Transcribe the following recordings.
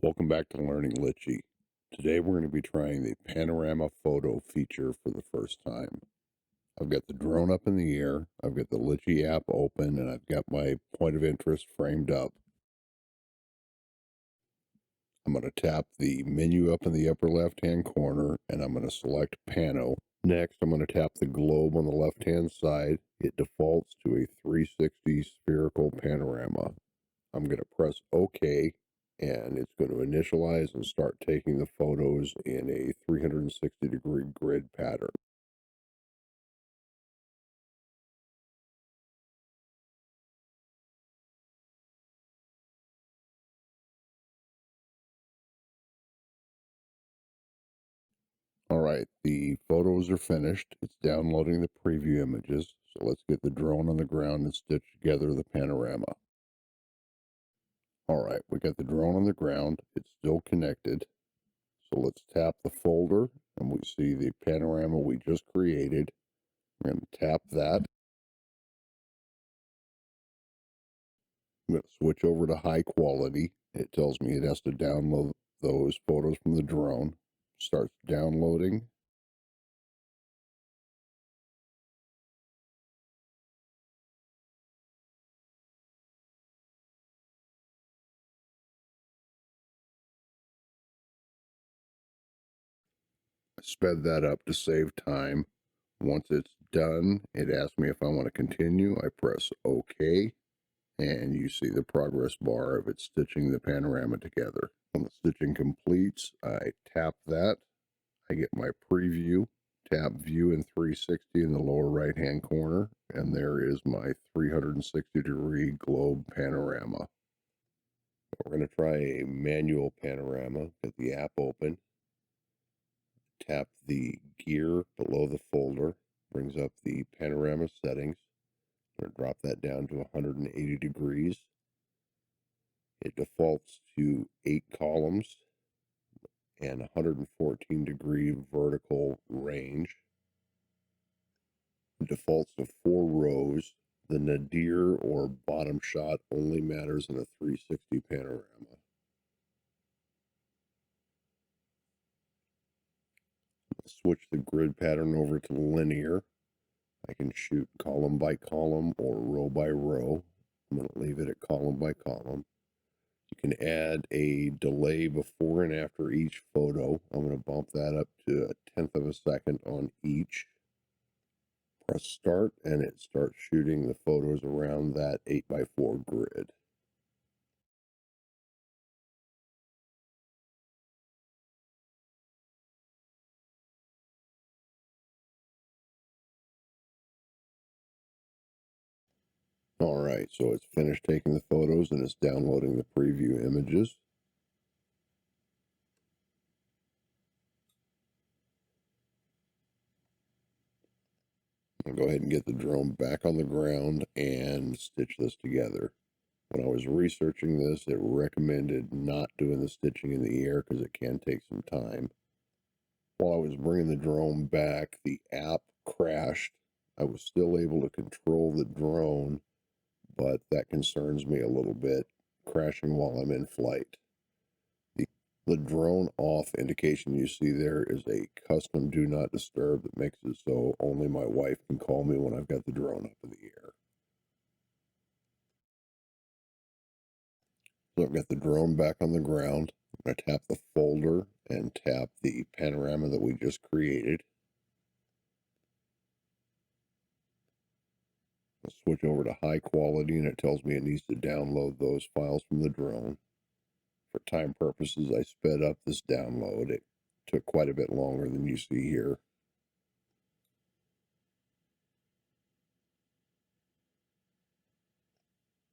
Welcome back to Learning Litchi. Today we're going to be trying the panorama photo feature for the first time. I've got the drone up in the air, I've got the Litchi app open, and I've got my point of interest framed up. I'm going to tap the menu up in the upper left-hand corner, and I'm going to select Pano. Next, I'm going to tap the globe on the left-hand side. It defaults to a 360 spherical panorama. I'm going to press OK, and it's going to initialize and start taking the photos in a 360-degree grid pattern. All right, the photos are finished. It's downloading the preview images. So let's get the drone on the ground and stitch together the panorama. All right, we got the drone on the ground. It's still connected. So let's tap the folder and we see the panorama we just created. We're going to tap that. I'm going to switch over to high quality. It tells me it has to download those photos from the drone. Starts downloading. I sped that up to save time. Once it's done, it asks me if I want to continue. I press OK, and you see the progress bar of it stitching the panorama together. When the stitching completes, I tap that. I get my preview, tap view in 360 in the lower right hand corner, and there is my 360-degree globe panorama. We're going to try a manual panorama. Get the app open, tap the gear below the folder, brings up the panorama settings. I'm going to drop that down to 180 degrees. It defaults to 8 columns and 114-degree vertical range. It defaults to 4 rows. The nadir or bottom shot only matters in a 360 panorama. Switch the grid pattern over to linear. I can shoot column by column or row by row. I'm going to leave it at column by column. You can add a delay before and after each photo. I'm going to bump that up to 1/10 of a second on each. Press start and it starts shooting the photos around that 8x4 grid. All right, so it's finished taking the photos and it's downloading the preview images. I'll go ahead and get the drone back on the ground and stitch this together. When I was researching this, it recommended not doing the stitching in the air because it can take some time. While I was bringing the drone back, the app crashed. I was still able to control the drone, but that concerns me a little bit, crashing while I'm in flight. The drone off indication you see there is a custom do not disturb that makes it so only my wife can call me when I've got the drone up in the air. So I've got the drone back on the ground. I'm going to tap the folder and tap the panorama that we just created. I'll switch over to high quality and it tells me it needs to download those files from the drone. For time purposes, I sped up this download. It took quite a bit longer than you see here.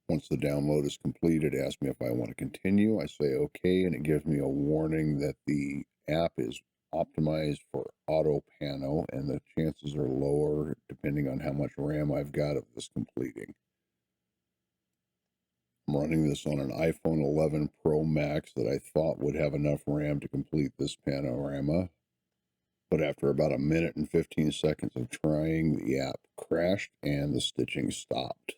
Once the download is completed, it asks me if I want to continue. I say okay, and it gives me a warning that the app is optimized for auto pano, and the chances are lower depending on how much RAM I've got of this completing. I'm running this on an iPhone 11 Pro Max that I thought would have enough RAM to complete this panorama. But after about 1 minute and 15 seconds of trying, the app crashed and the stitching stopped.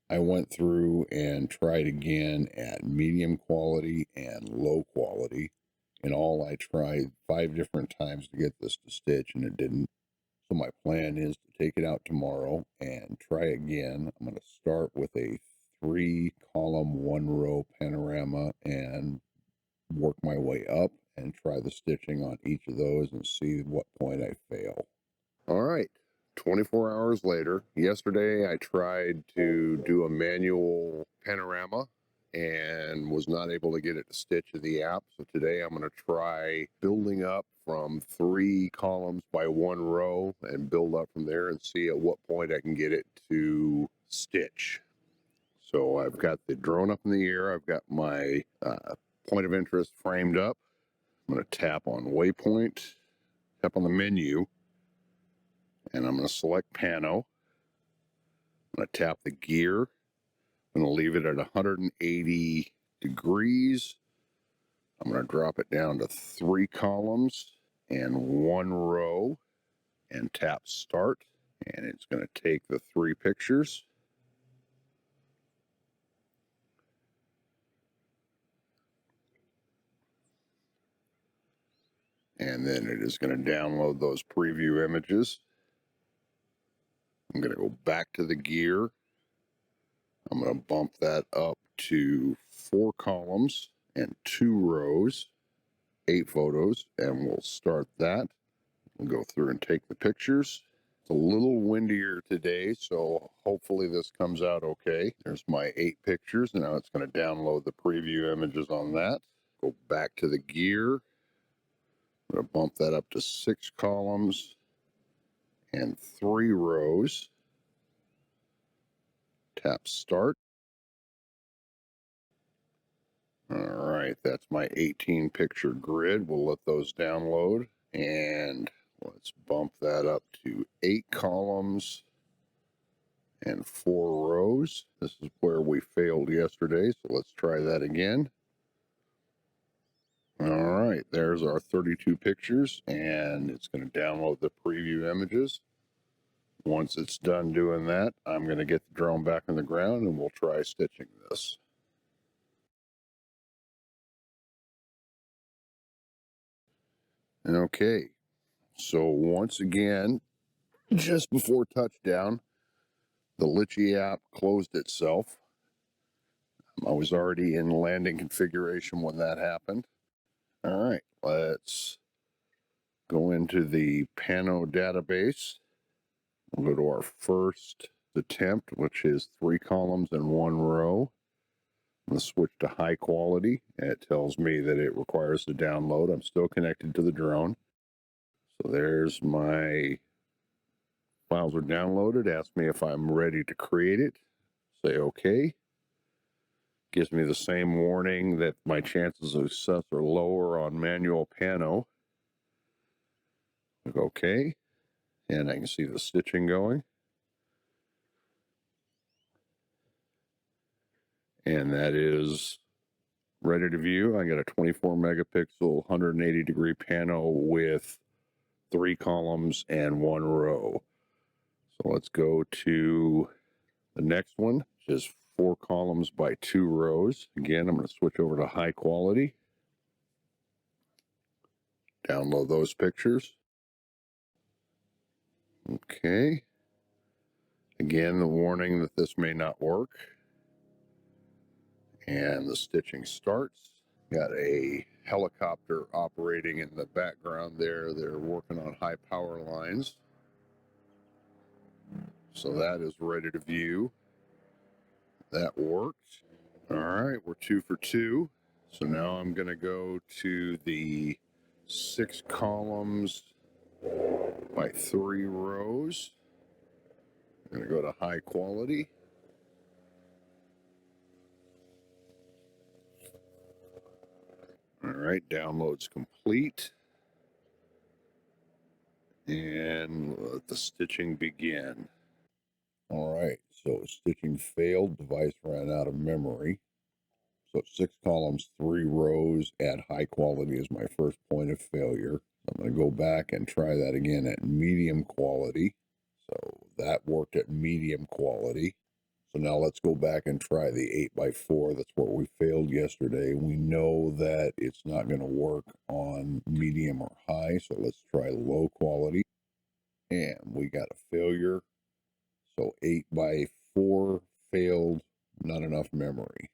I went through and tried again at medium quality and low quality. In all, I tried 5 different times to get this to stitch, and it didn't. So my plan is to take it out tomorrow and try again. I'm going to start with a 3-column, 1-row panorama and work my way up and try the stitching on each of those and see what point I fail. All right, 24 hours later. Yesterday I tried to do a manual panorama and was not able to get it to stitch in the app. So today I'm going to try building up from 3 columns by 1 row and build up from there and see at what point I can get it to stitch. So I've got the drone up in the air. I've got my point of interest framed up. I'm going to tap on waypoint, tap on the menu, and I'm going to select Pano. I'm going to tap the gear. I'm going to leave it at 180 degrees. I'm going to drop it down to 3 columns and 1 row and tap start. And it's going to take the 3 pictures. And then it is going to download those preview images. I'm going to go back to the gear. I'm going to bump that up to 4 columns and 2 rows, 8 photos, and we'll start that. We'll go through and take the pictures. It's a little windier today, so hopefully this comes out okay. There's my 8 pictures. Now it's going to download the preview images on that. Go back to the gear. I'm going to bump that up to 6 columns and 3 rows. Tap start. All right, that's my 18 picture grid. We'll let those download, and let's bump that up to 8 columns and 4 rows. This is where we failed yesterday, so let's try that again. All right, there's our 32 pictures, and it's going to download the preview images. Once it's done doing that, I'm going to get the drone back on the ground and we'll try stitching this. Okay, so once again, just before touchdown, the Litchi app closed itself. I was already in landing configuration when that happened. All right, let's go into the Pano database. We'll go to our first attempt, which is 3 columns and 1 row. I'm going to switch to high quality. It tells me that it requires the download. I'm still connected to the drone. So there's my files are downloaded. Ask me if I'm ready to create it. Say OK. Gives me the same warning that my chances of success are lower on manual Pano. Click OK. And I can see the stitching going. And that is ready to view. I got a 24 megapixel, 180 degree Pano with 3 columns and 1 row. So let's go to the next one, which is 4 columns by 2 rows. Again, I'm going to switch over to high quality. Download those pictures. Okay. Again, the warning that this may not work. And the stitching starts. Got a helicopter operating in the background there. They're working on high power lines. So that is ready to view. That worked. All right, we're 2 for 2. So now I'm going to go to the 6 columns by 3 rows. I'm going to go to high quality. All right, download's complete. And let the stitching begin. All right, so stitching failed, device ran out of memory. So 6 columns, 3 rows at high quality is my first point of failure. I'm going to go back and try that again at medium quality. So that worked at medium quality. So now let's go back and try the 8x4. That's where we failed yesterday. We know that it's not going to work on medium or high, so let's try low quality. And we got a failure. So 8x4 failed, not enough memory.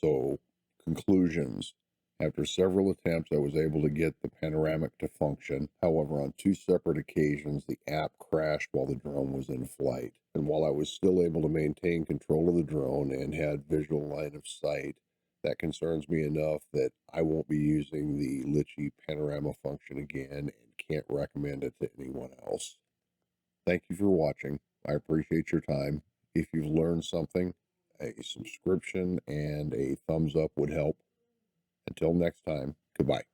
So conclusions. After several attempts, I was able to get the panoramic to function. However, on 2 separate occasions, the app crashed while the drone was in flight. And while I was still able to maintain control of the drone and had visual line of sight, that concerns me enough that I won't be using the Litchi Panorama function again and can't recommend it to anyone else. Thank you for watching. I appreciate your time. If you've learned something, a subscription and a thumbs up would help. Until next time, goodbye.